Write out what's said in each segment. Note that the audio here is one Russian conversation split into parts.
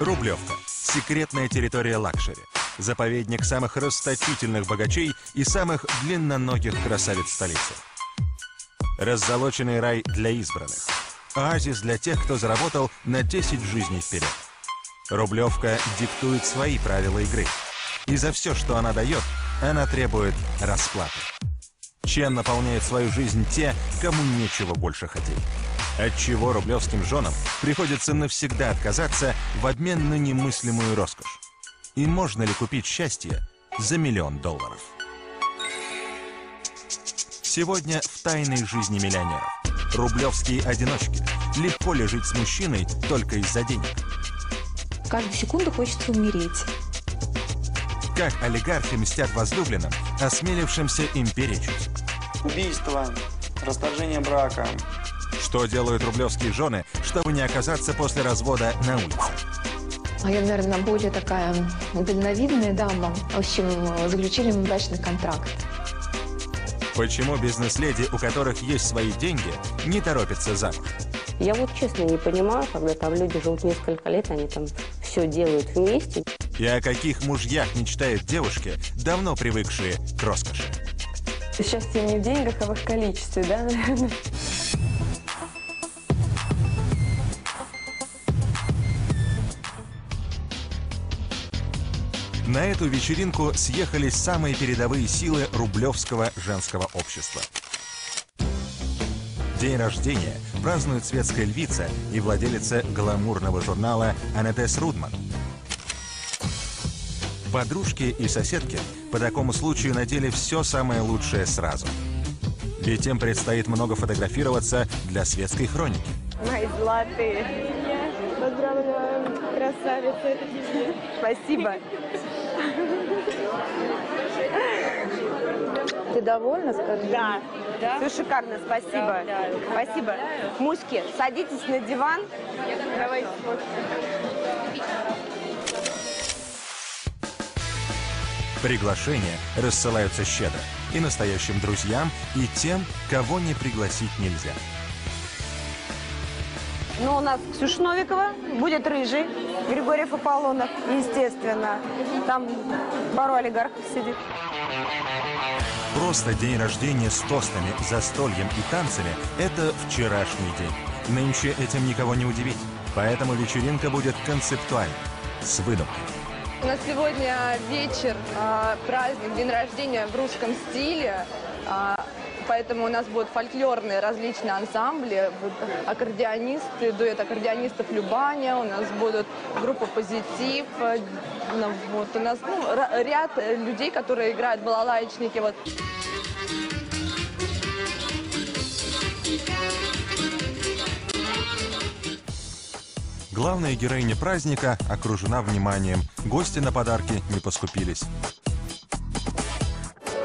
Рублевка – секретная территория лакшери, заповедник самых расточительных богачей и самых длинноногих красавиц столицы. Раззолоченный рай для избранных, оазис для тех, кто заработал на 10 жизней вперед. Рублевка диктует свои правила игры, и за все, что она дает, она требует расплаты. Чем наполняет свою жизнь те, кому нечего больше хотеть? Отчего рублевским женам приходится навсегда отказаться в обмен на немыслимую роскошь? И можно ли купить счастье за $1 миллион? Сегодня в тайной жизни миллионеров. Рублевские одиночки. Легко ли жить с мужчиной только из-за денег? Каждую секунду хочется умереть. Как олигархи мстят возлюбленным, осмелившимся им перечить? Убийство, расторжение брака. Что делают рублевские жены, чтобы не оказаться после развода на улице? А я, наверное, более такая дальновидная дама. В общем, заключили мы брачный контракт. Почему бизнес-леди, у которых есть свои деньги, не торопятся замуж? Я вот честно не понимаю, когда там люди живут несколько лет, они там все делают вместе. И о каких мужьях мечтают девушки, давно привыкшие к роскоши? Счастье не в деньгах, а в их количестве, да, наверное? На эту вечеринку съехались самые передовые силы рублевского женского общества. День рождения празднует светская львица и владелица гламурного журнала Анетес Рудман. Подружки и соседки по такому случаю надели все самое лучшее сразу. Ведь им предстоит много фотографироваться для светской хроники. Мои золотые. Поздравляю, красавица. Спасибо. Ты довольна, скажи? Да. Все шикарно, спасибо. Да. Спасибо. Муськи, садитесь на диван. Давайте сфоткаем. Приглашения рассылаются щедро и настоящим друзьям, и тем, кого не пригласить нельзя. Ну, у нас Ксюша Новикова, будет Рыжий, Григорьев Аполлонов, естественно. Там пару олигархов сидит. Просто день рождения с тостами, застольем и танцами – это вчерашний день. Нынче этим никого не удивить. Поэтому вечеринка будет концептуальной, с выдумкой. У нас сегодня вечер, праздник, день рождения в русском стиле. Поэтому у нас будут фольклорные различные ансамбли, аккордеонисты, дуэт аккордеонистов Любаня, у нас будут группа «Позитив», вот, у нас ряд людей, которые играют балалайчники. Вот. Главная героиня праздника окружена вниманием. Гости на подарки не поскупились.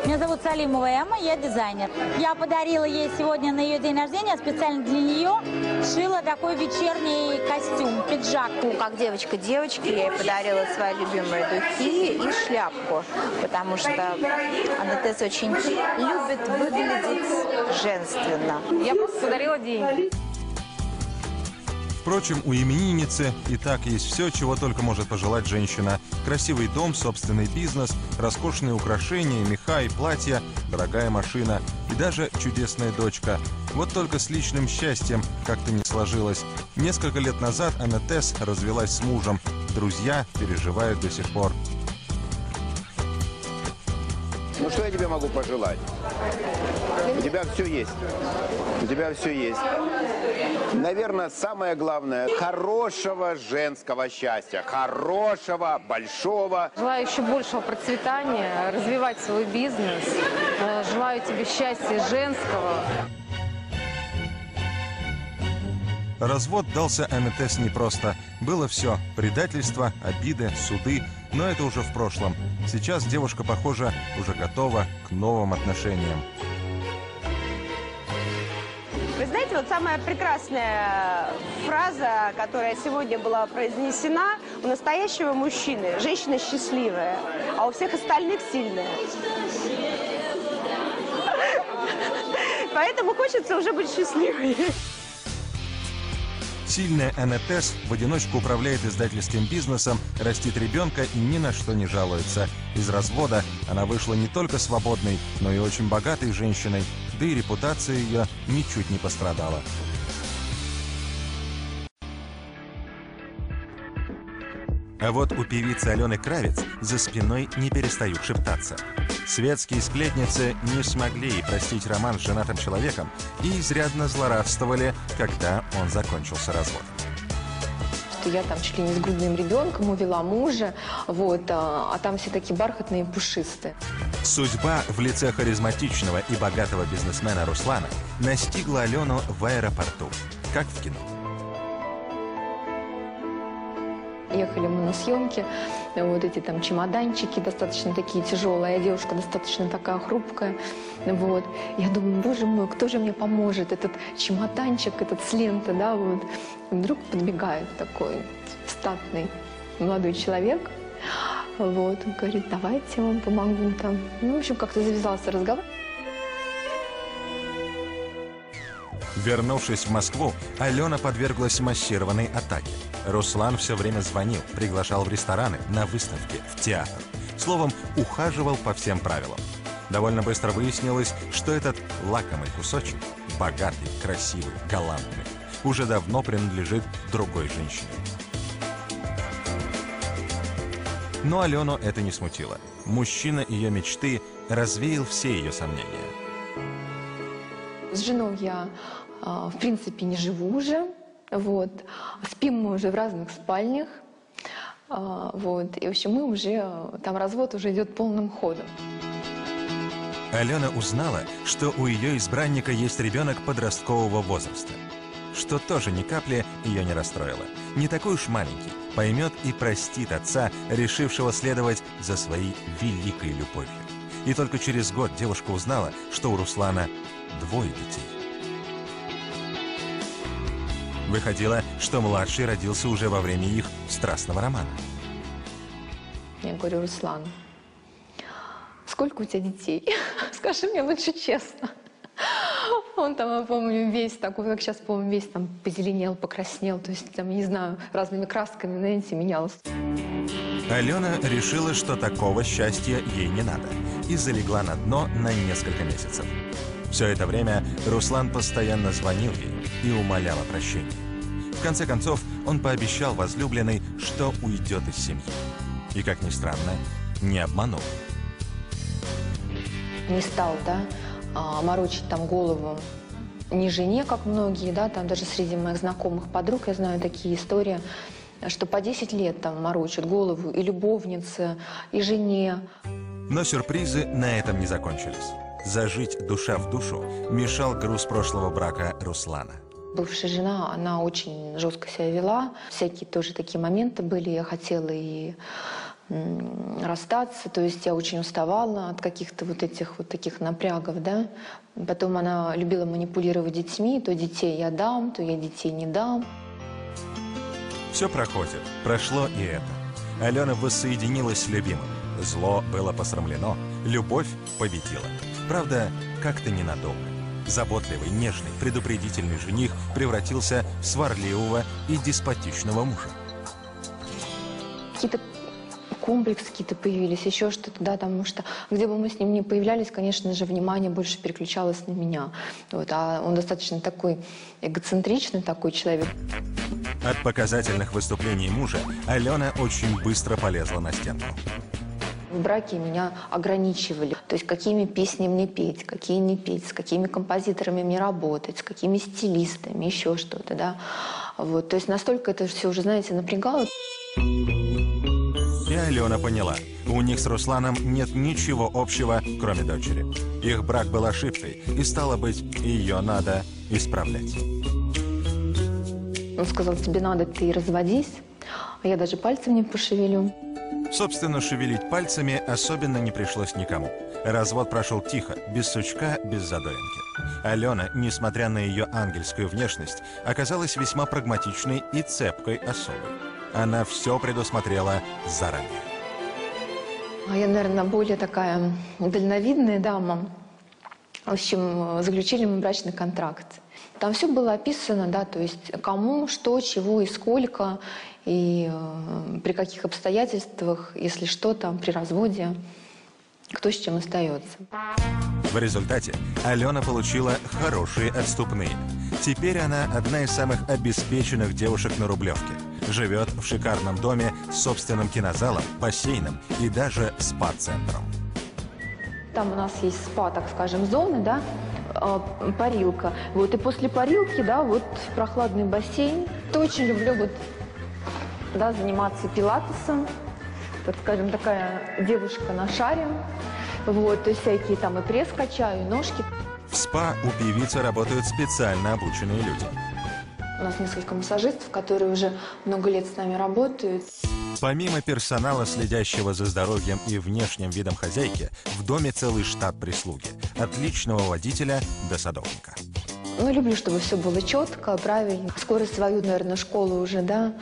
Меня зовут Салимова Эмма, я дизайнер. Я подарила ей сегодня на ее день рождения, специально для нее шила такой вечерний костюм, пиджак. Как девочка девочке, я ей подарила свои любимые духи и шляпку, потому что Анетес очень любит выглядеть женственно. Я просто подарила деньги. Впрочем, у именинницы и так есть все, чего только может пожелать женщина. Красивый дом, собственный бизнес, роскошные украшения, меха и платья, дорогая машина и даже чудесная дочка. Вот только с личным счастьем как-то не сложилось. Несколько лет назад Анетес развелась с мужем. Друзья переживают до сих пор. Ну что я тебе могу пожелать? У тебя все есть. У тебя все есть. Наверное, самое главное – хорошего женского счастья. Хорошего, большого. Желаю еще большего процветания, развивать свой бизнес. Желаю тебе счастья женского. Развод дался Анетес непросто. Было все – предательство, обиды, суды. Но это уже в прошлом. Сейчас девушка, похоже, уже готова к новым отношениям. Вы знаете, вот самая прекрасная фраза, которая сегодня была произнесена: у настоящего мужчины женщина счастливая, а у всех остальных сильная. Поэтому хочется уже быть счастливой. Сильная Анна Тесс в одиночку управляет издательским бизнесом, растит ребенка и ни на что не жалуется. Из развода она вышла не только свободной, но и очень богатой женщиной, да и репутация ее ничуть не пострадала. А вот у певицы Алены Кравец за спиной не перестают шептаться. Светские сплетницы не смогли ей простить роман с женатым человеком и изрядно злорадствовали, когда он закончился разводом. Что я там чуть ли не с грудным ребенком увела мужа, вот, а там все такие бархатные и пушистые. Судьба в лице харизматичного и богатого бизнесмена Руслана настигла Алену в аэропорту, как в кино. Ехали мы на съемки, вот эти там чемоданчики достаточно такие тяжелые, а девушка достаточно такая хрупкая. Вот. Я думаю, боже мой, кто же мне поможет? Этот чемоданчик, этот с ленты, да, вот. И вдруг подбегает такой статный молодой человек, вот, он говорит, давайте я вам помогу там. Ну, в общем, как-то завязался разговор. Вернувшись в Москву, Алена подверглась массированной атаке. Руслан все время звонил, приглашал в рестораны, на выставки, в театр. Словом, ухаживал по всем правилам. Довольно быстро выяснилось, что этот лакомый кусочек, богатый, красивый, галантный, уже давно принадлежит другой женщине. Но Алену это не смутило. Мужчина ее мечты развеял все ее сомнения. С женой я, в принципе, не живу уже. Вот. Спим мы уже в разных спальнях. Вот. И, в общем, мы уже, там развод уже идет полным ходом. Алена узнала, что у ее избранника есть ребенок подросткового возраста, что тоже ни капли ее не расстроило. Не такой уж маленький, поймет и простит отца, решившего следовать за своей великой любовью. И только через год девушка узнала, что у Руслана 2 детей. Выходило, что младший родился уже во время их страстного романа. Я говорю, Руслан, сколько у тебя детей? Скажи мне лучше честно. Он там, я помню, весь такой, как сейчас помню, весь там позеленел, покраснел. То есть, там, не знаю, разными красками, знаете, менялся. Алена решила, что такого счастья ей не надо, и залегла на дно на несколько месяцев. Все это время Руслан постоянно звонил ей и умолял о прощении. В конце концов, он пообещал возлюбленной, что уйдет из семьи. И, как ни странно, не обманул. Не стал, да, морочить там голову не жене, как многие, да, там даже среди моих знакомых подруг, я знаю такие истории, что по 10 лет там морочат голову и любовнице, и жене. Но сюрпризы на этом не закончились. Зажить душа в душу мешал груз прошлого брака Руслана. Бывшая жена, она очень жестко себя вела. Всякие тоже такие моменты были. Я хотела и расстаться. То есть я очень уставала от каких-то вот этих вот таких напрягов, да. Потом она любила манипулировать детьми. То детей я дам, то я детей не дам. Все проходит. Прошло и это. Алена воссоединилась с любимым. Зло было посрамлено. Любовь победила. Правда, как-то ненадолго. Заботливый, нежный, предупредительный жених превратился в сварливого и деспотичного мужа. Какие-то комплексы какие-то появились, еще что-то, да, потому что где бы мы с ним ни появлялись, конечно же, внимание больше переключалось на меня. Вот, а он достаточно такой эгоцентричный такой человек. От показательных выступлений мужа Алена очень быстро полезла на стенку. В браке меня ограничивали. То есть какими песни мне петь, какие не петь, с какими композиторами мне работать, с какими стилистами, еще что-то, да. Вот. То есть настолько это все уже, знаете, напрягало. И Алена поняла, у них с Русланом нет ничего общего, кроме дочери. Их брак был ошибкой, и, стало быть, ее надо исправлять. Он сказал, тебе надо, ты разводись, а я даже пальцем не пошевелю. Собственно, шевелить пальцами особенно не пришлось никому. Развод прошел тихо, без сучка, без задоринки. Алена, несмотря на ее ангельскую внешность, оказалась весьма прагматичной и цепкой особой. Она все предусмотрела заранее. Я, наверное, более такая дальновидная дама. В общем, заключили мы брачный контракт. Там все было описано, да, то есть кому, что, чего и сколько, и при каких обстоятельствах, если что, там при разводе, кто с чем остается. В результате Алена получила хорошие отступные. Теперь она одна из самых обеспеченных девушек на Рублевке. Живет в шикарном доме с собственным кинозалом, бассейном и даже спа-центром. Там у нас есть спа, так скажем, зоны, да, парилка. Вот, и после парилки, да, вот прохладный бассейн. Я очень люблю вот, да, заниматься пилатесом. Так скажем, такая девушка на шаре. Вот, то есть всякие там и пресс качаю, и ножки. В спа у певицы работают специально обученные люди. У нас несколько массажистов, которые уже много лет с нами работают. Помимо персонала, следящего за здоровьем и внешним видом хозяйки, в доме целый штат прислуги. От личного водителя до садовника. Ну, люблю, чтобы все было четко, правильно. Скоро свою, наверное, школу уже, да,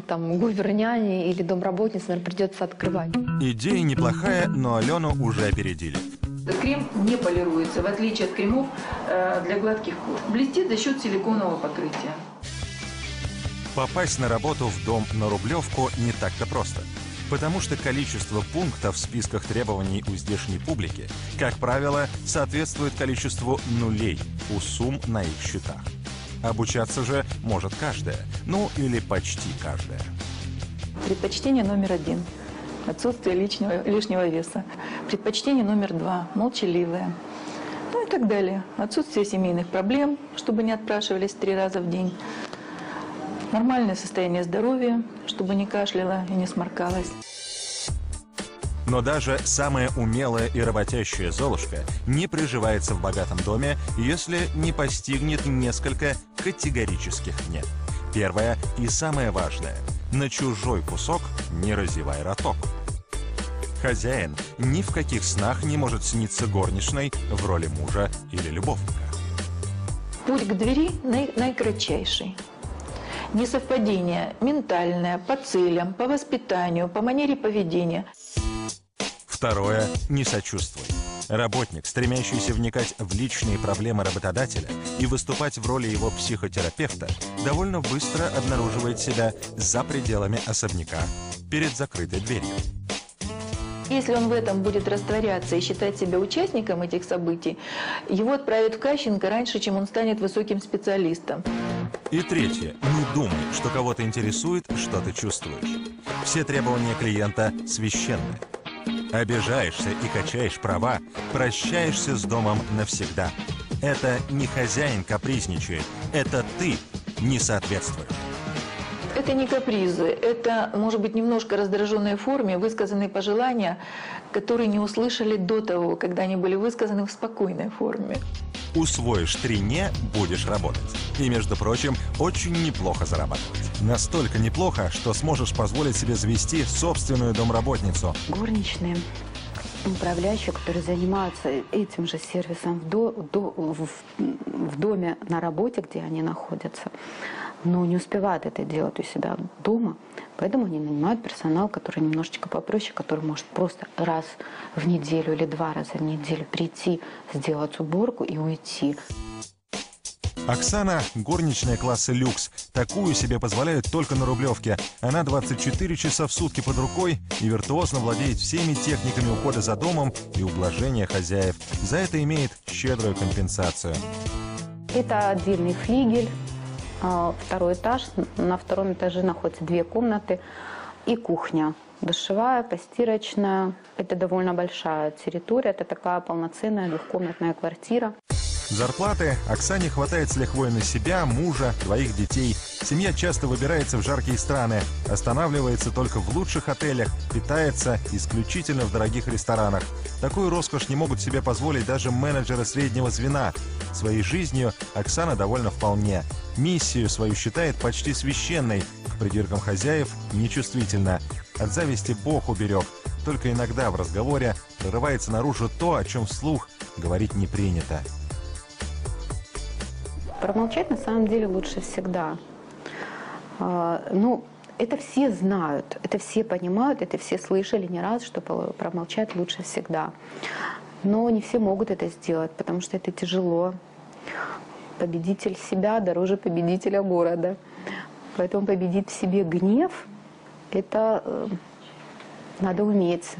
там, гуверняне или домработниц, наверное, придется открывать. Идея неплохая, но Алену уже опередили. Крем не полируется, в отличие от кремов для гладких кож. Блестит за счет силиконового покрытия. Попасть на работу в дом на Рублевку не так-то просто. Потому что количество пунктов в списках требований у здешней публики, как правило, соответствует количеству нулей у сумм на их счетах. Обучаться же может каждая, ну или почти каждая. Предпочтение номер 1. Отсутствие лишнего веса. Предпочтение номер 2. Молчаливое. Ну и так далее. Отсутствие семейных проблем, чтобы не отпрашивались 3 раза в день. Нормальное состояние здоровья, чтобы не кашляла и не сморкалась. Но даже самая умелая и работящая Золушка не приживается в богатом доме, если не постигнет несколько категорических «нет». Первое и самое важное – на чужой кусок не разевай роток. Хозяин ни в каких снах не может сниться горничной в роли мужа или любовника. Путь к двери наикратчайший. Несовпадение ментальное, по целям, по воспитанию, по манере поведения. Второе – не сочувствуй. Работник, стремящийся вникать в личные проблемы работодателя и выступать в роли его психотерапевта, довольно быстро обнаруживает себя за пределами особняка, перед закрытой дверью. Если он в этом будет растворяться и считать себя участником этих событий, его отправят в Кащенко раньше, чем он станет высоким специалистом. И третье. Не думай, что кого-то интересует, что ты чувствуешь. Все требования клиента священны. Обижаешься и качаешь права, прощаешься с домом навсегда. Это не хозяин капризничает, это ты не соответствуешь. Это не капризы, это, может быть, немножко раздраженной форме высказанные пожелания, которые не услышали до того, когда они были высказаны в спокойной форме. Усвоишь 3 «не» – будешь работать. И, между прочим, очень неплохо зарабатывать. Настолько неплохо, что сможешь позволить себе завести собственную домработницу. Горничные, управляющие, которые занимаются этим же сервисом в доме, на работе, где они находятся, но не успевают это делать у себя дома. Поэтому они нанимают персонал, который немножечко попроще, который может просто раз в неделю или 2 раза в неделю прийти, сделать уборку и уйти. Оксана – горничная класса люкс. Такую себе позволяют только на Рублевке. Она 24 часа в сутки под рукой и виртуозно владеет всеми техниками ухода за домом и ублажения хозяев. За это имеет щедрую компенсацию. Это отдельный флигель, 2-й этаж. На 2-м этаже находятся 2 комнаты и кухня. Душевая, постирочная. Это довольно большая территория. Это такая полноценная 2-комнатная квартира. Зарплаты Оксане хватает с лихвой на себя, мужа, 2 детей. Семья часто выбирается в жаркие страны, останавливается только в лучших отелях, питается исключительно в дорогих ресторанах. Такую роскошь не могут себе позволить даже менеджеры среднего звена. Своей жизнью Оксана довольна вполне. Миссию свою считает почти священной, к придиркам хозяев нечувствительна. От зависти Бог уберег. Только иногда в разговоре прорывается наружу то, о чем вслух говорить не принято. Промолчать на самом деле лучше всегда. Ну, это все знают, это все понимают, это все слышали не раз, что промолчать лучше всегда. Но не все могут это сделать, потому что это тяжело. Победитель себя дороже победителя города. Поэтому победить в себе гнев – это надо уметь.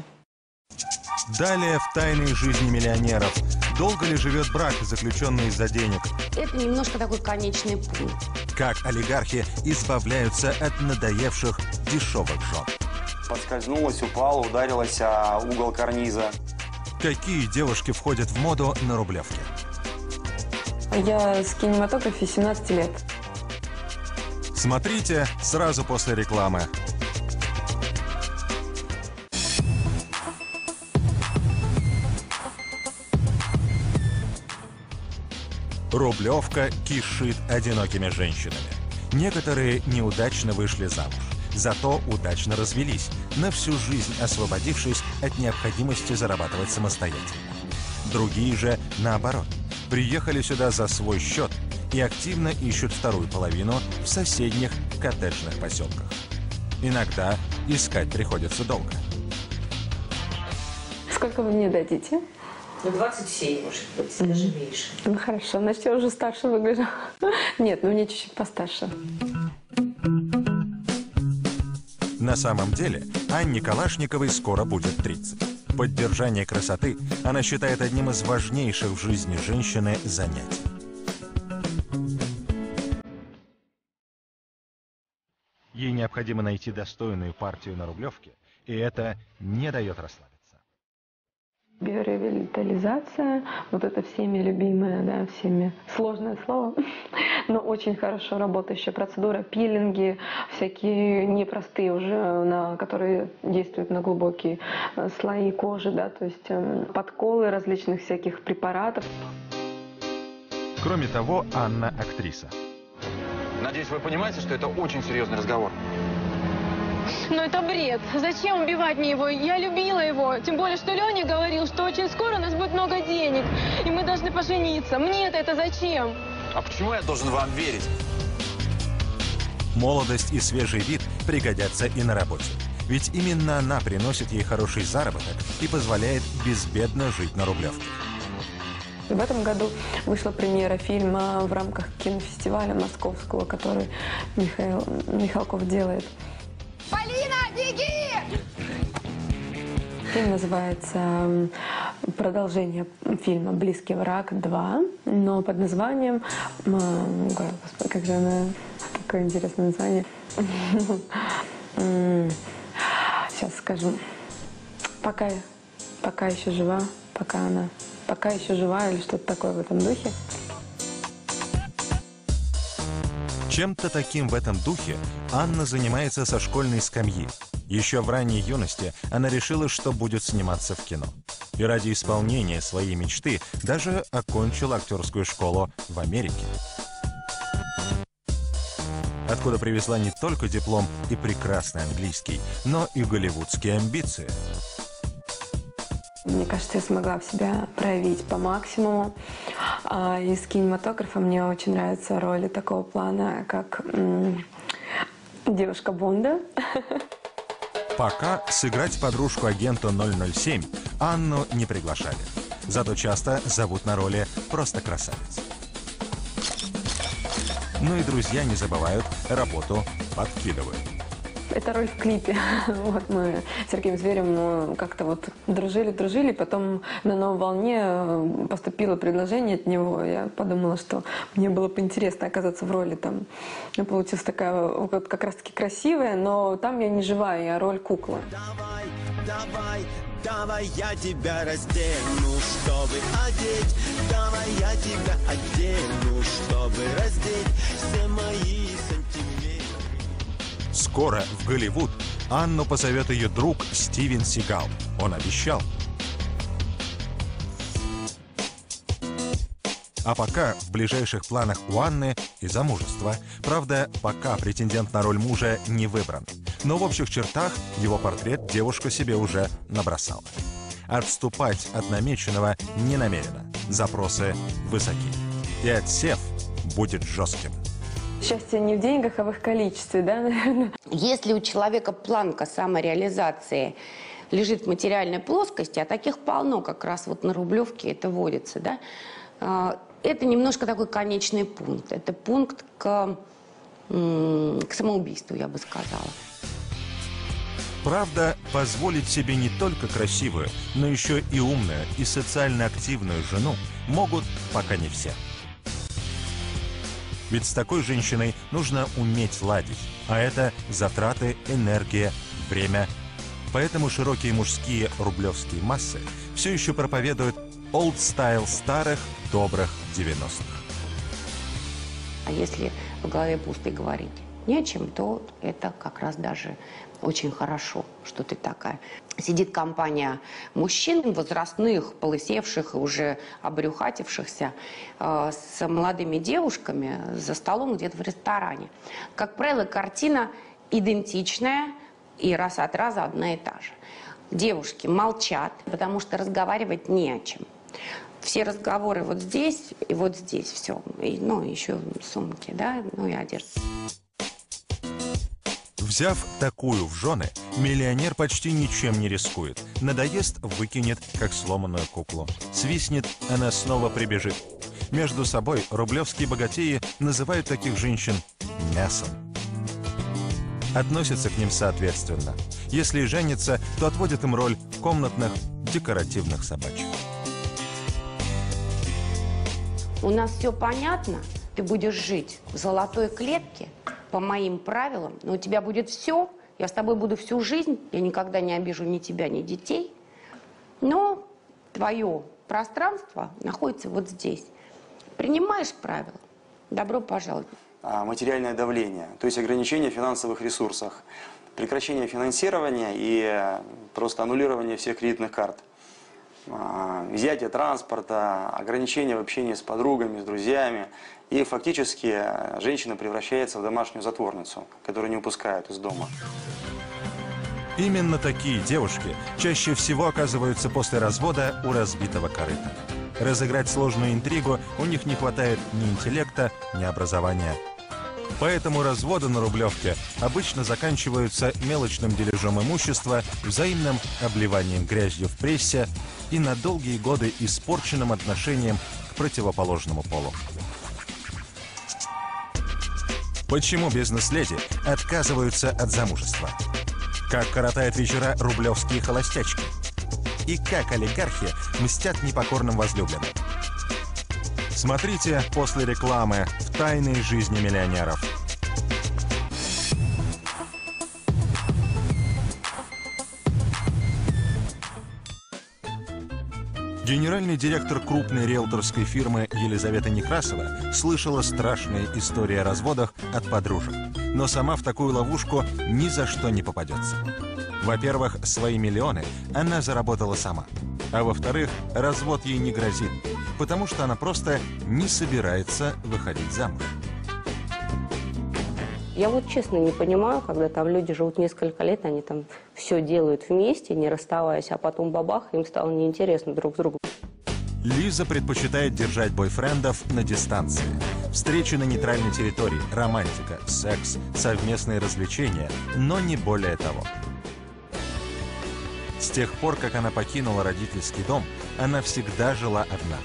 Далее в тайной жизни миллионеров. Долго ли живет брак, заключенный из-за денег? Это немножко такой конечный пункт. Как олигархи избавляются от надоевших дешевых жен? Подскользнулась, упала, ударилась о угол карниза. Какие девушки входят в моду на Рублевке? Я с кинематографии 17 лет. Смотрите сразу после рекламы. Рублевка кишит одинокими женщинами. Некоторые неудачно вышли замуж, зато удачно развелись, на всю жизнь освободившись от необходимости зарабатывать самостоятельно. Другие же, наоборот, приехали сюда за свой счет и активно ищут вторую половину в соседних коттеджных поселках. Иногда искать приходится долго. Сколько вы мне дадите? Ну, 27, может быть, даже меньше. Ну, хорошо, значит, я уже старше выгляжу. Нет, ну, мне чуть-чуть постарше. На самом деле, Анне Калашниковой скоро будет 30. Поддержание красоты она считает одним из важнейших в жизни женщины занятий. Ей необходимо найти достойную партию на Рублевке, и это не дает расслабиться. Биоревитализация, вот это всеми любимое, да, всеми сложное слово, но очень хорошо работающая процедура, пилинги, всякие непростые уже, которые действуют на глубокие слои кожи, да, то есть подколы различных всяких препаратов. Кроме того, Анна актриса. Надеюсь, вы понимаете, что это очень серьезный разговор. Но это бред. Зачем убивать мне его? Я любила его. Тем более, что Леня говорил, что очень скоро у нас будет много денег. И мы должны пожениться. Мне-то это зачем? А почему я должен вам верить? Молодость и свежий вид пригодятся и на работе. Ведь именно она приносит ей хороший заработок и позволяет безбедно жить на Рублевке. В этом году вышла премьера фильма в рамках кинофестиваля московского, который Михаил Михалков делает. Полина, беги! Фильм называется продолжение фильма «Близкий враг 2», но под названием... Господи, как же она... Какое интересное название. Сейчас скажу. Пока еще жива, пока еще жива или что-то такое в этом духе. Чем-то таким в этом духе Анна занимается со школьной скамьи. Еще в ранней юности она решила, что будет сниматься в кино. И ради исполнения своей мечты даже окончила актерскую школу в Америке. Откуда привезла не только диплом и прекрасный английский, но и голливудские амбиции. Мне кажется, я смогла себя проявить по максимуму. Из кинематографа мне очень нравятся роли такого плана, как девушка Бонда. Пока сыграть подружку агенту 007 Анну не приглашали. Зато часто зовут на роли просто красавиц. Ну и друзья не забывают, работу подкидывают. Это роль в клипе. Вот мы с Сергеем Зверевым как-то вот дружили, потом на «Новой волне» поступило предложение от него. Я подумала, что мне было бы интересно оказаться в роли там. Получилась такая вот как раз-таки красивая, но там я не живая, я роль куклы. Давай я тебя раздену, чтобы одеть. Давай я тебя одену, чтобы раздеть все мои сантиметры. Скоро в Голливуд Анну позовет ее друг Стивен Сигал. Он обещал. А пока в ближайших планах у Анны и замужество. Правда, пока претендент на роль мужа не выбран. Но в общих чертах его портрет девушка себе уже набросала. Отступать от намеченного не намерена. Запросы высоки. И отсев будет жестким. Счастье не в деньгах, а в их количестве, да, наверное? Если у человека планка самореализации лежит в материальной плоскости, а таких полно как раз вот на Рублевке это водится, да. Это немножко такой конечный пункт. Это пункт к самоубийству, я бы сказала. Правда, позволить себе не только красивую, но еще и умную и социально активную жену могут пока не все. Ведь с такой женщиной нужно уметь ладить, а это затраты, энергия, время. Поэтому широкие мужские рублевские массы все еще проповедуют олд-стайл старых добрых 90-х. А если в голове пусто и говорить не о чем, то это как раз даже очень хорошо, что ты такая. Сидит компания мужчин возрастных, полысевших и уже обрюхатившихся с молодыми девушками за столом где-то в ресторане. Как правило, картина идентичная и раз от раза одна и та же. Девушки молчат, потому что разговаривать не о чем. Все разговоры вот здесь и вот здесь все. И, ну, еще сумки, да, ну и одежда. Взяв такую в жены, миллионер почти ничем не рискует. Надоест — выкинет, как сломанную куклу. Свистнет — она снова прибежит. Между собой рублевские богатеи называют таких женщин мясом. Относятся к ним соответственно. Если и женятся, то отводят им роль комнатных декоративных собачек. У нас все понятно. Ты будешь жить в золотой клетке по моим правилам, но у тебя будет все. Я с тобой буду всю жизнь. Я никогда не обижу ни тебя, ни детей. Но твое пространство находится вот здесь. Принимаешь правила? Добро пожаловать. Материальное давление, то есть ограничение в финансовых ресурсах, прекращение финансирования и просто аннулирование всех кредитных карт. Изъятие транспорта, ограничение в общении с подругами, с друзьями. И фактически женщина превращается в домашнюю затворницу, которую не упускают из дома. Именно такие девушки чаще всего оказываются после развода у разбитого корыта. Разыграть сложную интригу у них не хватает ни интеллекта, ни образования. Поэтому разводы на Рублевке обычно заканчиваются мелочным дележом имущества, взаимным обливанием грязью в прессе и на долгие годы испорченным отношением к противоположному полу. Почему бизнес-леди отказываются от замужества? Как коротают вечера рублевские холостячки? И как олигархи мстят непокорным возлюбленным? Смотрите после рекламы в «Тайной жизни миллионеров». Генеральный директор крупной риэлторской фирмы Елизавета Некрасова слышала страшные истории о разводах от подружек, но сама в такую ловушку ни за что не попадется. Во-первых, свои миллионы она заработала сама, а во-вторых, развод ей не грозит, потому что она просто не собирается выходить замуж. Я вот честно не понимаю, когда там люди живут несколько лет, они там все делают вместе, не расставаясь, а потом бабах, им стало неинтересно друг с другом. Лиза предпочитает держать бойфрендов на дистанции. Встречи на нейтральной территории, романтика, секс, совместные развлечения, но не более того. С тех пор, как она покинула родительский дом, она всегда жила одна.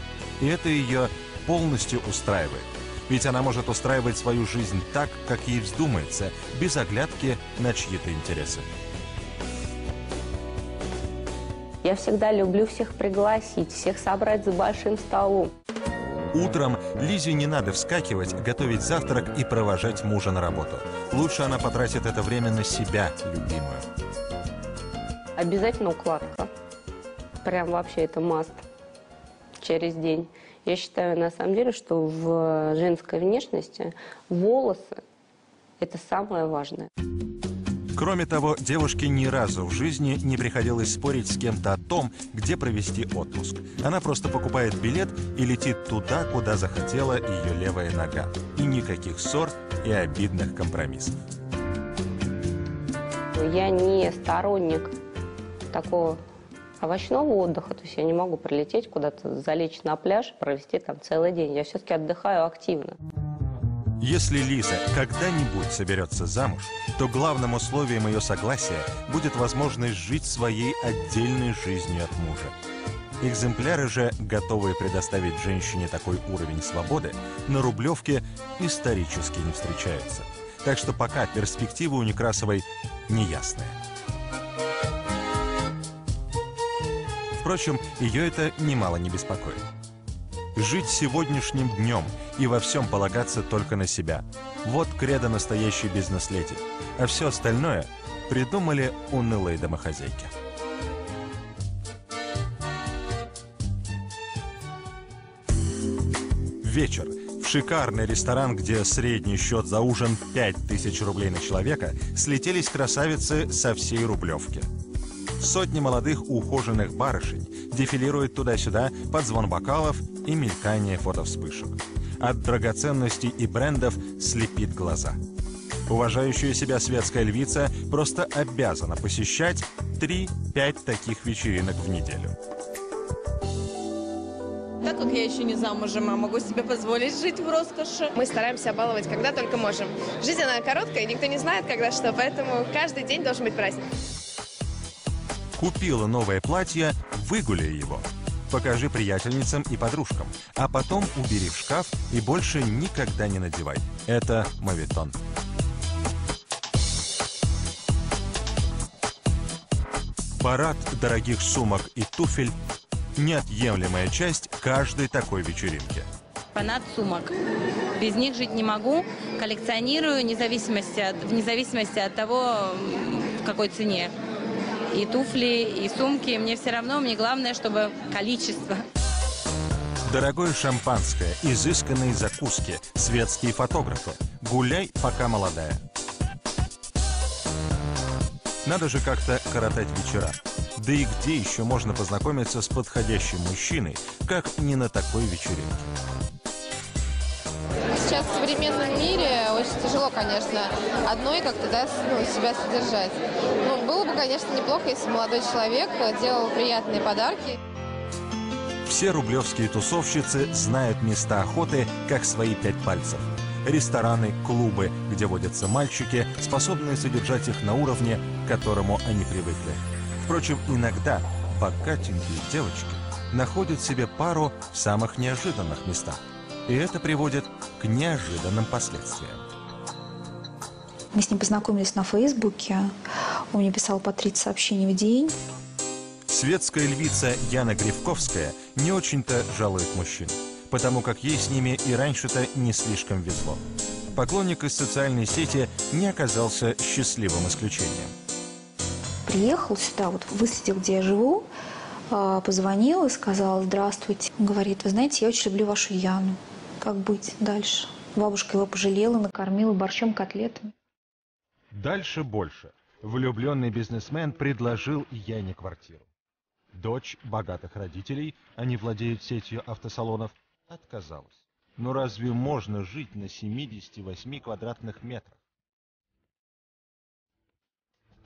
И это ее полностью устраивает. Ведь она может устраивать свою жизнь так, как ей вздумается, без оглядки на чьи-то интересы. Я всегда люблю всех пригласить, всех собрать за большим столом. Утром Лизе не надо вскакивать, готовить завтрак и провожать мужа на работу. Лучше она потратит это время на себя, любимую. Обязательно укладка. Прям вообще это маст через день. Я считаю, на самом деле, что в женской внешности волосы – это самое важное. Кроме того, девушке ни разу в жизни не приходилось спорить с кем-то о том, где провести отпуск. Она просто покупает билет и летит туда, куда захотела ее левая нога. И никаких ссор и обидных компромиссов. Я не сторонник такого овощного отдыха, то есть я не могу прилететь куда-то, залечь на пляж, провести там целый день. Я все-таки отдыхаю активно. Если Лиза когда-нибудь соберется замуж, то главным условием ее согласия будет возможность жить своей отдельной жизнью от мужа. Экземпляры же, готовые предоставить женщине такой уровень свободы, на Рублевке исторически не встречаются. Так что пока перспективы у Некрасовой неясные. Впрочем, ее это немало не беспокоит. Жить сегодняшним днем и во всем полагаться только на себя – вот кредо настоящей бизнес-леди. А все остальное придумали унылые домохозяйки. Вечер. В шикарный ресторан, где средний счет за ужин 5000 рублей на человека, слетелись красавицы со всей Рублевки. Сотни молодых ухоженных барышень дефилируют туда-сюда под звон бокалов и мелькание фотовспышек. От драгоценностей и брендов слепит глаза. Уважающая себя светская львица просто обязана посещать 3-5 таких вечеринок в неделю. Так как я еще не замужем, а могу себе позволить жить в роскоши. Мы стараемся баловать, когда только можем. Жизнь, она короткая, никто не знает, когда что, поэтому каждый день должен быть праздник. Купила новое платье, выгуляй его. Покажи приятельницам и подружкам, а потом убери в шкаф и больше никогда не надевай. Это моветон. Парад дорогих сумок и туфель – неотъемлемая часть каждой такой вечеринки. Фанат сумок. Без них жить не могу. Коллекционирую вне зависимости от того, в какой цене. И туфли, и сумки. Мне все равно, мне главное, чтобы количество. Дорогое шампанское, изысканные закуски, светские фотографы. Гуляй, пока молодая. Надо же как-то коротать вечера. Да и где еще можно познакомиться с подходящим мужчиной, как не на такой вечеринке? Сейчас в современном мире очень тяжело, конечно, одной как-то себя содержать. Но было бы, конечно, неплохо, если молодой человек делал приятные подарки. Все рублевские тусовщицы знают места охоты как свои 5 пальцев. Рестораны, клубы, где водятся мальчики, способные содержать их на уровне, к которому они привыкли. Впрочем, иногда богатенькие девочки находят себе пару в самых неожиданных местах. И это приводит к неожиданным последствиям. Мы с ним познакомились на Фейсбуке. Он мне писал по 30 сообщений в день. Светская львица Яна Гривковская не очень-то жалует мужчин, потому как ей с ними и раньше-то не слишком везло. Поклонник из социальной сети не оказался счастливым исключением. Приехал сюда, вот выследил, где я живу, позвонил и сказал: здравствуйте. Он говорит: вы знаете, я очень люблю вашу Яну. Как быть дальше? Бабушка его пожалела, накормила борщом, котлетами. Дальше больше. Влюбленный бизнесмен предложил Яне квартиру. Дочь богатых родителей, они владеют сетью автосалонов, отказалась. Но разве можно жить на 78 квадратных метрах?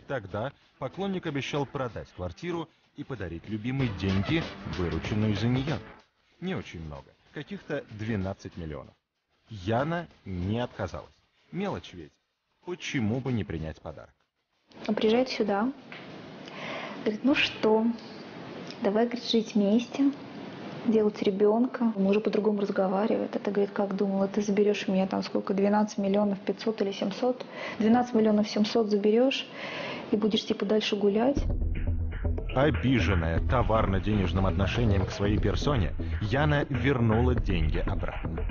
Тогда поклонник обещал продать квартиру и подарить любимой деньги, вырученную за нее. Не очень много, каких-то 12 миллионов. Яна не отказалась. Мелочь ведь. Почему бы не принять подарок? Он приезжает сюда, говорит: ну что, давай, говорит, жить вместе, делать ребенка. Мы уже по-другому разговаривают. Это, говорит, как думала, ты заберешь у меня там сколько, 12 миллионов 500 или 700? 12 миллионов 700 заберешь и будешь типа дальше гулять. Обиженная товарно-денежным отношением к своей персоне, Яна вернула деньги обратно.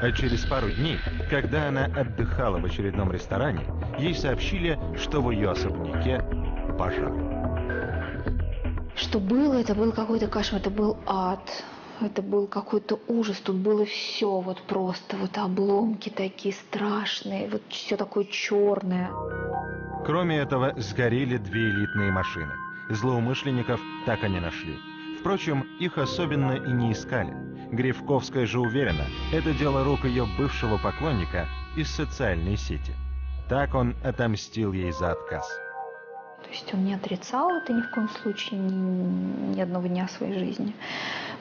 А через пару дней, когда она отдыхала в очередном ресторане, ей сообщили, что в ее особняке пожар. Что было, это был какой-то кошмар, это был ад, это был какой-то ужас, тут было все вот просто, вот обломки такие страшные, вот все такое черное. Кроме этого, сгорели 2 элитные машины. Злоумышленников так и не нашли. Впрочем, их особенно и не искали. Гривковская же уверена, это дело рук ее бывшего поклонника из социальной сети. Так он отомстил ей за отказ. То есть он не отрицал это ни в коем случае, ни одного дня своей жизни.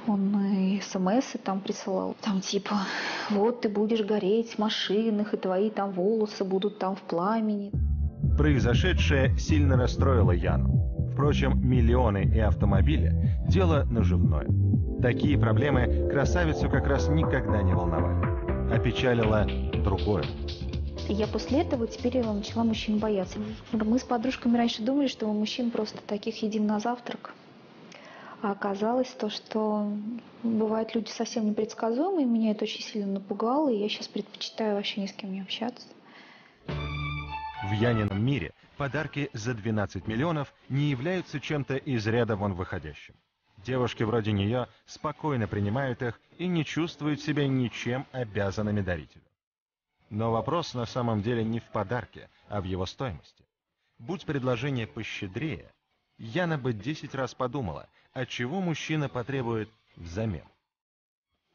Он и смс там присылал. Там типа, вот ты будешь гореть в машинах, и твои там волосы будут там в пламени. Произошедшее сильно расстроило Яну. Впрочем, миллионы и автомобили – дело наживное. Такие проблемы красавицу как раз никогда не волновали. Опечалило другое. Я после этого теперь начала мужчин бояться. Мы с подружками раньше думали, что мы мужчин просто таких едим на завтрак. А оказалось то, что бывают люди совсем непредсказуемые. Меня это очень сильно напугало, и я сейчас предпочитаю вообще ни с кем не общаться. В Янином мире подарки за 12 миллионов не являются чем-то из ряда вон выходящим. Девушки вроде нее спокойно принимают их и не чувствуют себя ничем обязанными дарителю. Но вопрос на самом деле не в подарке, а в его стоимости. Будь предложение пощедрее, Яна бы 10 раз подумала, от чего мужчина потребует взамен.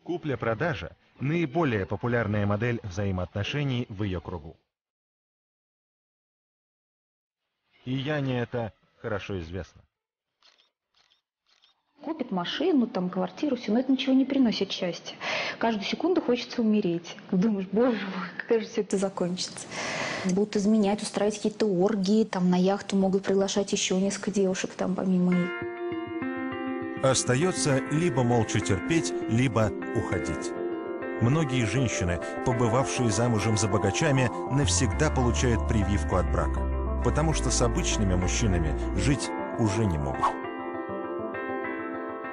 Купля-продажа – наиболее популярная модель взаимоотношений в ее кругу. И Яне это хорошо известно. Купит машину, там, квартиру, все, но это ничего не приносит счастья. Каждую секунду хочется умереть. Думаешь, боже мой, как же все это закончится. Будут изменять, устраивать какие-то оргии, там на яхту могут приглашать еще несколько девушек, там помимо их. Остается либо молча терпеть, либо уходить. Многие женщины, побывавшие замужем за богачами, навсегда получают прививку от брака, потому что с обычными мужчинами жить уже не могут.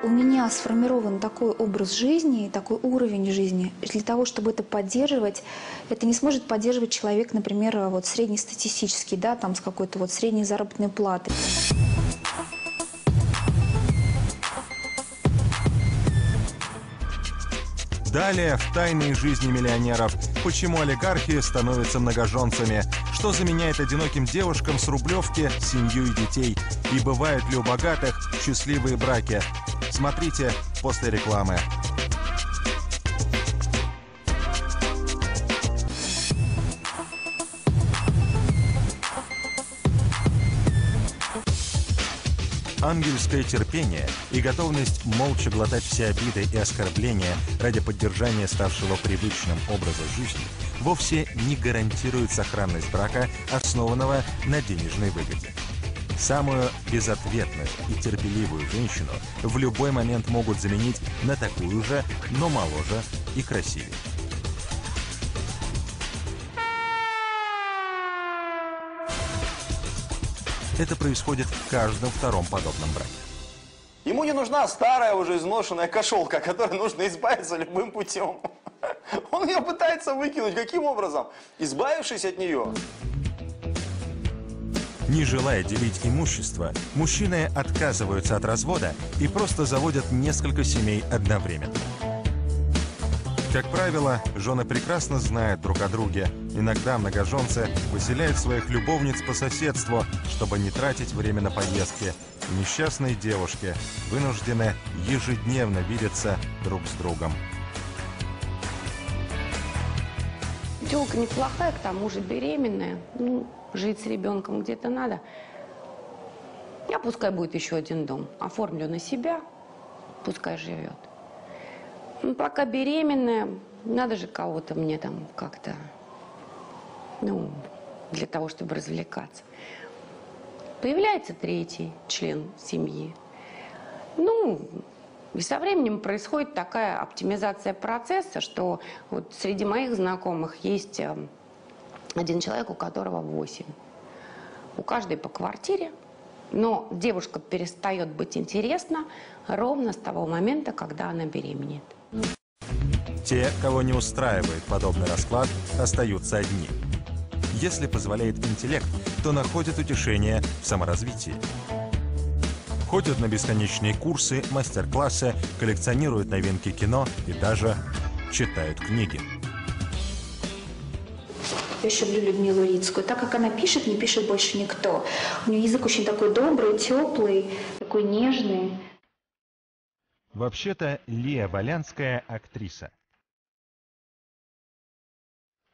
У меня сформирован такой образ жизни, такой уровень жизни. Для того, чтобы это поддерживать, это не сможет поддерживать человек, например, вот среднестатистический, да, там с какой-то вот средней заработной платой. Далее в тайной жизни миллионеров. Почему олигархи становятся многоженцами? Что заменяет одиноким девушкам с Рублевки семью и детей? И бывают ли у богатых счастливые браки? Смотрите после рекламы. Ангельское терпение и готовность молча глотать все обиды и оскорбления ради поддержания ставшего привычным образа жизни вовсе не гарантирует сохранность брака, основанного на денежной выгоде. Самую безответную и терпеливую женщину в любой момент могут заменить на такую же, но моложе и красивее. Это происходит в каждом втором подобном браке. Ему не нужна старая уже изношенная кошелка, от которой нужно избавиться любым путем. Он ее пытается выкинуть. Каким образом? Избавившись от нее. Не желая делить имущество, мужчины отказываются от развода и просто заводят несколько семей одновременно. Как правило, жены прекрасно знают друг о друге. Иногда многоженцы выселяют своих любовниц по соседству, чтобы не тратить время на поездки. Несчастные девушки вынуждены ежедневно видеться друг с другом. Тёлка неплохая, к тому же беременная. Ну, жить с ребенком где-то надо. Я пускай будет еще один дом. Оформлю на себя, пускай живет. Ну, пока беременная, надо же кого-то мне там как-то, ну, для того, чтобы развлекаться. Появляется третий член семьи. Ну, и со временем происходит такая оптимизация процесса, что вот среди моих знакомых есть один человек, у которого 8. У каждой по квартире. Но девушка перестает быть интересна ровно с того момента, когда она беременеет. Те, кого не устраивает подобный расклад, остаются одни. Если позволяет интеллект, то находят утешение в саморазвитии. Ходят на бесконечные курсы, мастер-классы, коллекционируют новинки кино и даже читают книги. Я еще люблю Людмилу Рицкую. Так как она пишет, не пишет больше никто. У нее язык очень такой добрый, теплый, такой нежный. Вообще-то Лия Болянская актриса.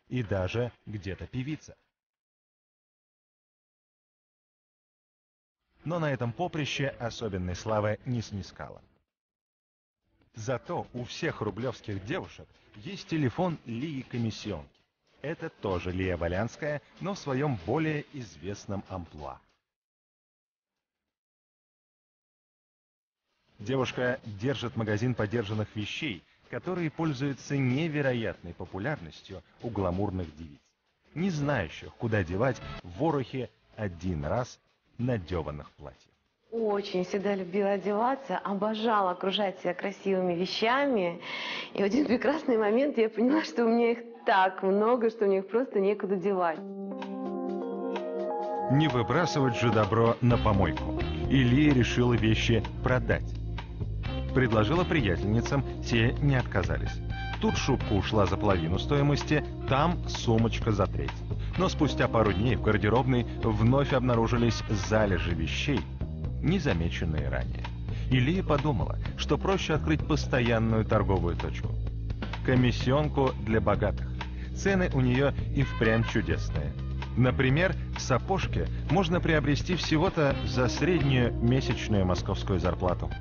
И даже где-то певица. Но на этом поприще особенной славы не снискала. Зато у всех рублевских девушек есть телефон Лии Комиссионки. Это тоже Лия Волянская, но в своем более известном амплуа. Девушка держит магазин подержанных вещей, который пользуется невероятной популярностью у гламурных девиц, не знающих, куда девать в ворохе один раз надеванных платьев. Очень всегда любила одеваться, обожала окружать себя красивыми вещами. И в один прекрасный момент я поняла, что у меня их так много, что мне их просто некуда девать. Не выбрасывать же добро на помойку. И Лия решила вещи продать. Предложила приятельницам, те не отказались. Тут шубка ушла за половину стоимости, там сумочка за треть. Но спустя пару дней в гардеробной вновь обнаружились залежи вещей, незамеченные ранее. И Лия подумала, что проще открыть постоянную торговую точку. Комиссионку для богатых. Цены у нее и впрямь чудесные. Например, сапожки можно приобрести всего-то за среднюю месячную московскую зарплату.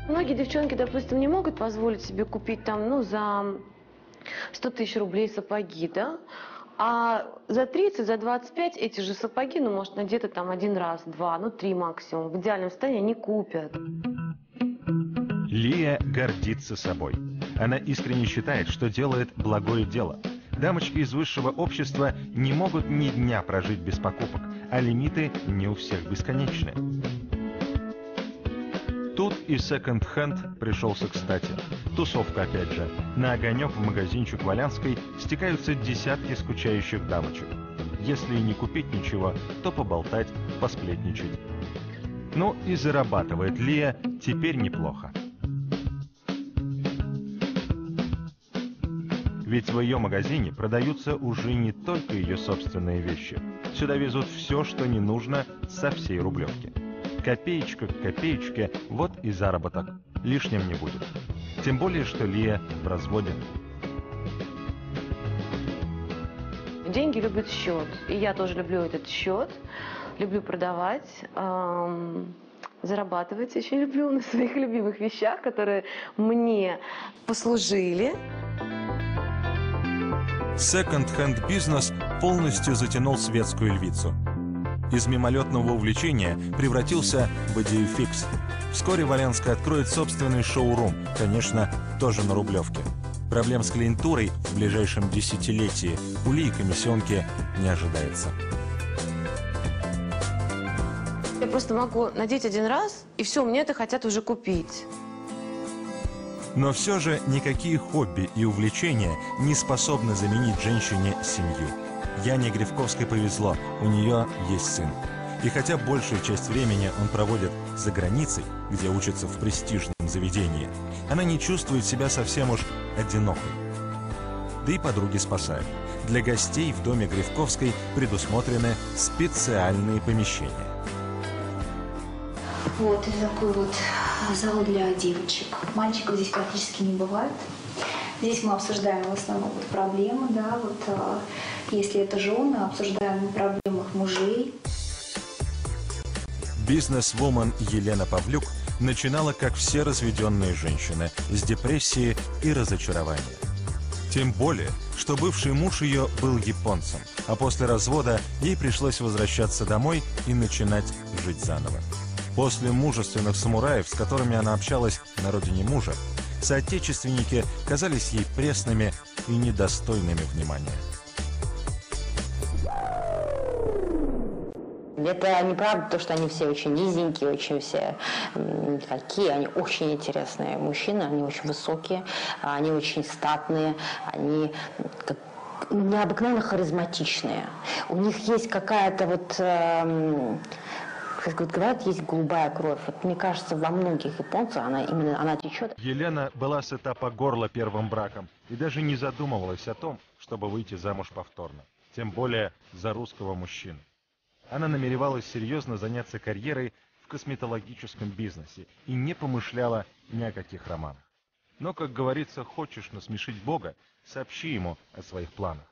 Многие девчонки, допустим, не могут позволить себе купить там, за 100 тысяч рублей сапоги, да? А за 30, за 25 эти же сапоги, может, надеты там один раз, два, 3 максимум. В идеальном состоянии они купят. Лия гордится собой. Она искренне считает, что делает благое дело. Дамочки из высшего общества не могут ни дня прожить без покупок, а лимиты не у всех бесконечны. Тут и секонд-хенд пришелся кстати. Тусовка опять же. На огонек в магазинчик Волянской стекаются десятки скучающих дамочек. Если и не купить ничего, то поболтать, посплетничать. Ну и зарабатывает Лия теперь неплохо. Ведь в ее магазине продаются уже не только ее собственные вещи. Сюда везут все, что не нужно со всей Рублевки. Копеечка к копеечке, вот и заработок. Лишним не будет. Тем более, что Лия в разводе. Деньги любят счет. И я тоже люблю этот счет. Люблю продавать, зарабатывать. Очень люблю на своих любимых вещах, которые мне послужили. Секонд-хенд бизнес полностью затянул светскую львицу. Из мимолетного увлечения превратился в идею фикс. Вскоре Волянская откроет собственный шоурум, конечно, тоже на Рублевке. Проблем с клиентурой в ближайшем десятилетии у Лии Комиссионки не ожидается. Я просто могу надеть один раз, и все, мне это хотят уже купить. Но все же никакие хобби и увлечения не способны заменить женщине семью. Яне Гривковской повезло, у нее есть сын. И хотя большую часть времени он проводит за границей, где учится в престижном заведении, она не чувствует себя совсем уж одинокой. Да и подруги спасают. Для гостей в доме Гривковской предусмотрены специальные помещения. Вот и такой вот зал для девочек. Мальчиков здесь практически не бывает. Здесь мы обсуждаем в основном проблемы, да, если это жены, обсуждаем проблемы их мужей. Бизнес-вумен Елена Павлюк начинала, как все разведенные женщины, с депрессии и разочарования. Тем более, что бывший муж ее был японцем, а после развода ей пришлось возвращаться домой и начинать жить заново. После мужественных самураев, с которыми она общалась на родине мужа, соотечественники казались ей пресными и недостойными внимания. Это неправда то, что они все очень низенькие, очень все такие, они очень интересные мужчины, они очень высокие, они очень статные, они необыкновенно харизматичные. У них есть какая-то как говорят, есть голубая кровь. Мне кажется, во многих японцев она течет. Елена была сыта по горло первым браком и даже не задумывалась о том, чтобы выйти замуж повторно. Тем более за русского мужчину. Она намеревалась серьезно заняться карьерой в косметологическом бизнесе и не помышляла ни о каких романах. Но, как говорится, хочешь насмешить Бога, сообщи ему о своих планах.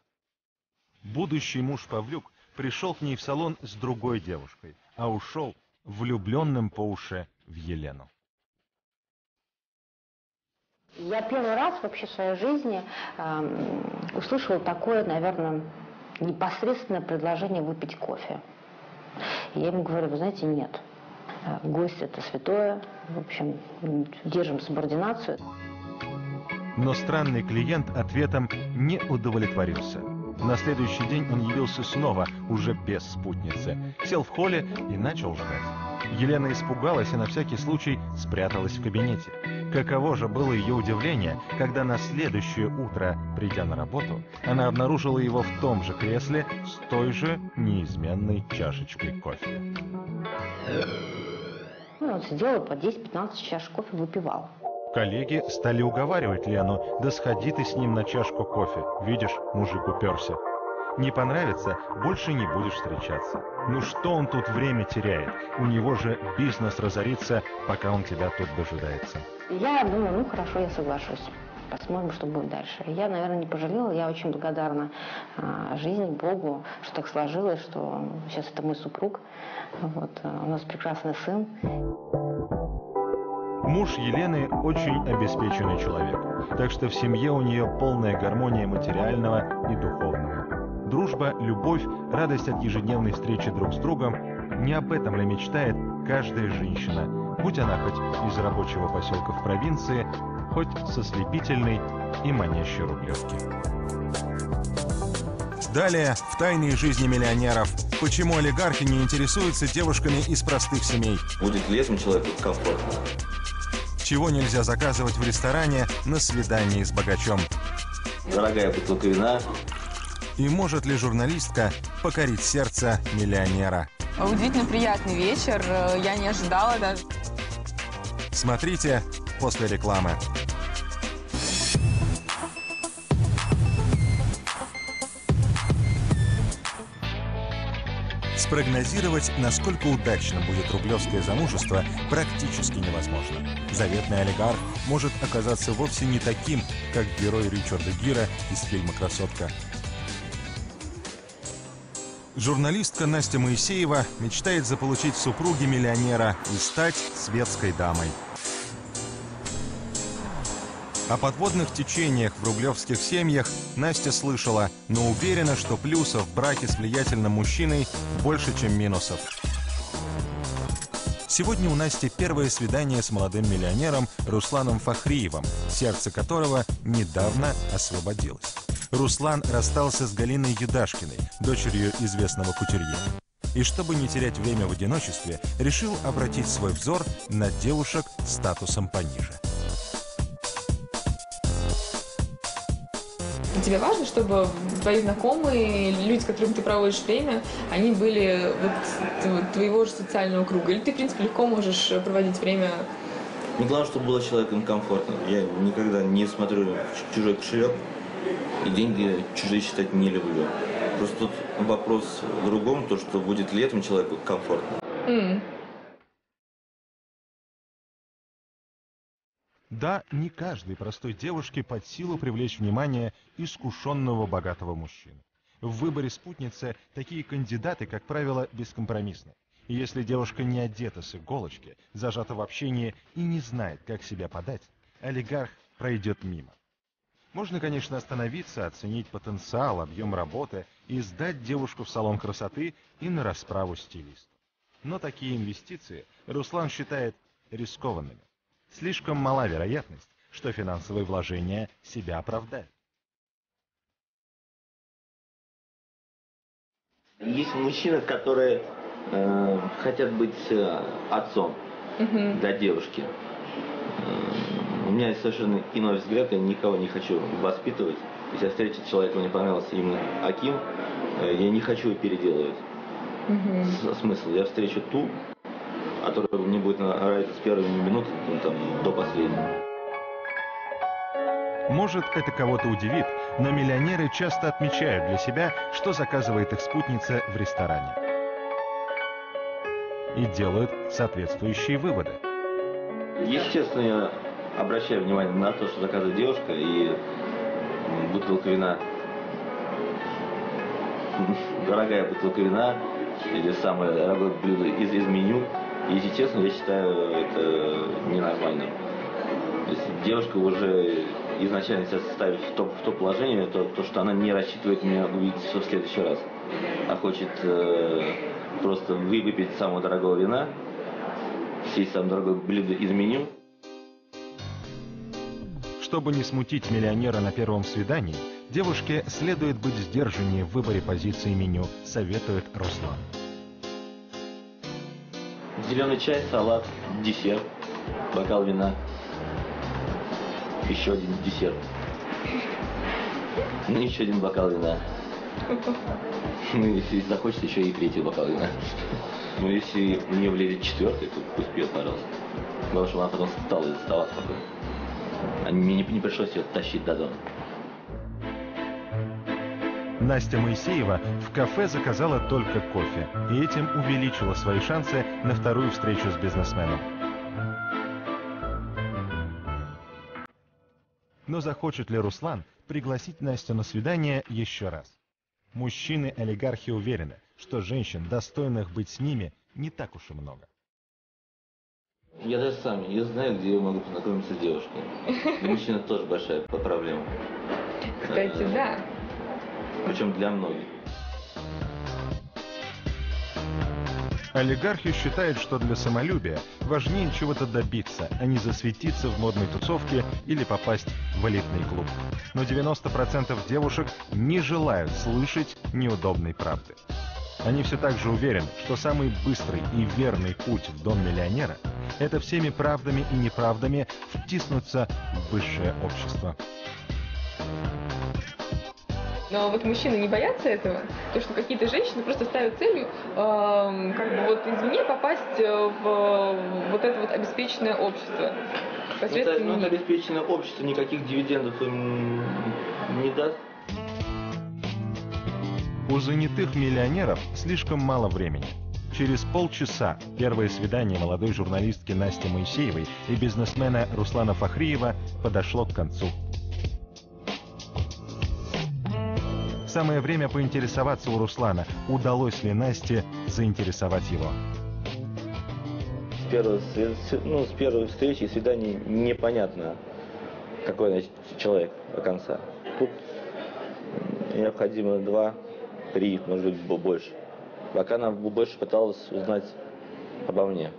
Будущий муж Павлюк пришел к ней в салон с другой девушкой, а ушел влюбленным по уши в Елену. Я первый раз вообще в своей жизни услышала такое, наверное, непосредственное предложение выпить кофе. И я ему говорю, вы знаете, нет. Гость – это святое. В общем, держим субординацию. Но странный клиент ответом не удовлетворился. На следующий день он явился снова, уже без спутницы. Сел в холле и начал ждать. Елена испугалась и на всякий случай спряталась в кабинете. Каково же было ее удивление, когда на следующее утро, придя на работу, она обнаружила его в том же кресле с той же неизменной чашечкой кофе. Он сидел и по 10-15 чашек кофе выпивал. Коллеги стали уговаривать Лену: да сходи ты с ним на чашку кофе, видишь, мужик уперся. Не понравится, больше не будешь встречаться. Ну что он тут время теряет? У него же бизнес разорится, пока он тебя тут дожидается. Я думаю, ну хорошо, я соглашусь. Посмотрим, что будет дальше. Я, наверное, не пожалела. Я очень благодарна жизни, Богу, что так сложилось, что сейчас это мой супруг. Вот, у нас прекрасный сын. Муж Елены очень обеспеченный человек, так что в семье у нее полная гармония материального и духовного. Дружба, любовь, радость от ежедневной встречи друг с другом – не об этом ли мечтает каждая женщина, будь она хоть из рабочего поселка в провинции, хоть со слепительной и манящей Рублевки. Далее в тайной жизни миллионеров. Почему олигархи не интересуются девушками из простых семей? Будет ли этому человеку комфортно? Чего нельзя заказывать в ресторане на свидании с богачом? Дорогая бутылка вина. И может ли журналистка покорить сердце миллионера? Удивительно приятный вечер, я не ожидала даже. Смотрите после рекламы. Спрогнозировать, насколько удачно будет рублевское замужество, практически невозможно. Заветный олигарх может оказаться вовсе не таким, как герой Ричарда Гира из фильма «Красотка». Журналистка Настя Моисеева мечтает заполучить в супруге миллионера и стать светской дамой. О подводных течениях в рублевских семьях Настя слышала, но уверена, что плюсов в браке с влиятельным мужчиной больше, чем минусов. Сегодня у Насти первое свидание с молодым миллионером Русланом Фахриевым, сердце которого недавно освободилось. Руслан расстался с Галиной Юдашкиной, дочерью известного кутюрье. И чтобы не терять время в одиночестве, решил обратить свой взор на девушек статусом пониже. Тебе важно, чтобы твои знакомые, люди, с которыми ты проводишь время, они были вот твоего же социального круга? Или ты, в принципе, легко можешь проводить время? Мне главное, чтобы было человеком комфортно. Я никогда не смотрю в чужой кошелек и деньги чужие считать не люблю. Просто тут вопрос в другом, то, что будет ли этому человеку комфортно. Да, не каждой простой девушке под силу привлечь внимание искушенного богатого мужчины. В выборе спутницы такие кандидаты, как правило, бескомпромиссны. И если девушка не одета с иголочки, зажата в общении и не знает, как себя подать, олигарх пройдет мимо. Можно, конечно, остановиться, оценить потенциал, объем работы и сдать девушку в салон красоты и на расправу стилисту. Но такие инвестиции Руслан считает рискованными. Слишком мала вероятность, что финансовые вложения себя оправдают. Есть мужчины, которые хотят быть отцом для девушки. У меня совершенно иной взгляд, я никого не хочу воспитывать. Если я встречу человека, мне понравился именно Аким, я не хочу его переделывать. Смысл, я встречу ту, которая мне будет нравиться с первой минуты до последней. Может, это кого-то удивит, но миллионеры часто отмечают для себя, что заказывает их спутница в ресторане. И делают соответствующие выводы. Естественно, я обращаю внимание на то, что заказывает девушка, и бутылка вина, дорогая бутылка вина, или самое дорогое блюдо из меню. Если честно, я считаю это ненормальным. То есть девушка уже изначально себя ставит в то положение, то, что она не рассчитывает меня увидеть в следующий раз, а хочет просто выпить самого дорогого вина, съесть самое дорогое блюдо из меню. Чтобы не смутить миллионера на первом свидании, девушке следует быть сдержаннее в выборе позиции меню, советует Руслан. Зеленый чай, салат, десерт, бокал вина, еще один десерт, ну еще один бокал вина. Ну, если захочет, еще и третий бокал вина. Ну, если в нее влезет четвертый, то пусть пьет, пожалуйста. Главное, чтобы она потом встала из стола спокойно. А мне не пришлось ее тащить до дома. Настя Моисеева в кафе заказала только кофе и этим увеличила свои шансы на вторую встречу с бизнесменом. Но захочет ли Руслан пригласить Настю на свидание еще раз? Мужчины-олигархи уверены, что женщин, достойных быть с ними, не так уж и много. Я даже сам не знаю, где я могу познакомиться с девушкой. Для мужчин это тоже большая проблема. Кстати, да. Причем для многих. Олигархи считают, что для самолюбия важнее чего-то добиться, а не засветиться в модной тусовке или попасть в элитный клуб. Но 90% девушек не желают слышать неудобной правды. Они все так же уверены, что самый быстрый и верный путь в дом миллионера – это всеми правдами и неправдами втиснуться в высшее общество. Но вот мужчины не боятся этого, то что какие-то женщины просто ставят целью, как бы вот извне попасть в вот это вот обеспеченное общество. Это обеспеченное общество никаких дивидендов им не даст. У занятых миллионеров слишком мало времени. Через полчаса первое свидание молодой журналистки Насти Моисеевой и бизнесмена Руслана Фахриева подошло к концу. Самое время поинтересоваться у Руслана, удалось ли Насте заинтересовать его. С первой встречи и свидания непонятно, какой, значит, человек до конца. Тут необходимо 2-3, может быть, больше. Пока она больше пыталась узнать обо мне.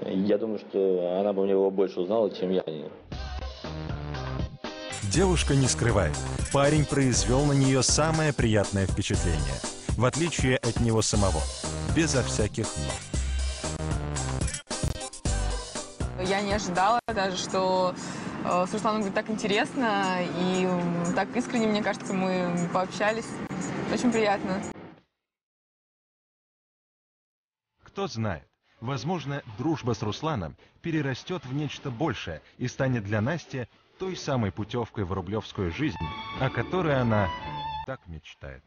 Я думаю, что она бы его больше узнала, чем я. Девушка не скрывает. Парень произвел на нее самое приятное впечатление. В отличие от него самого. Безо всяких «но». Я не ожидала даже, что с Русланом будет так интересно и так искренне, мне кажется, мы пообщались. Очень приятно. Кто знает, возможно, дружба с Русланом перерастет в нечто большее и станет для Насти той самой путевкой в рублевскую жизнь, о которой она так мечтает.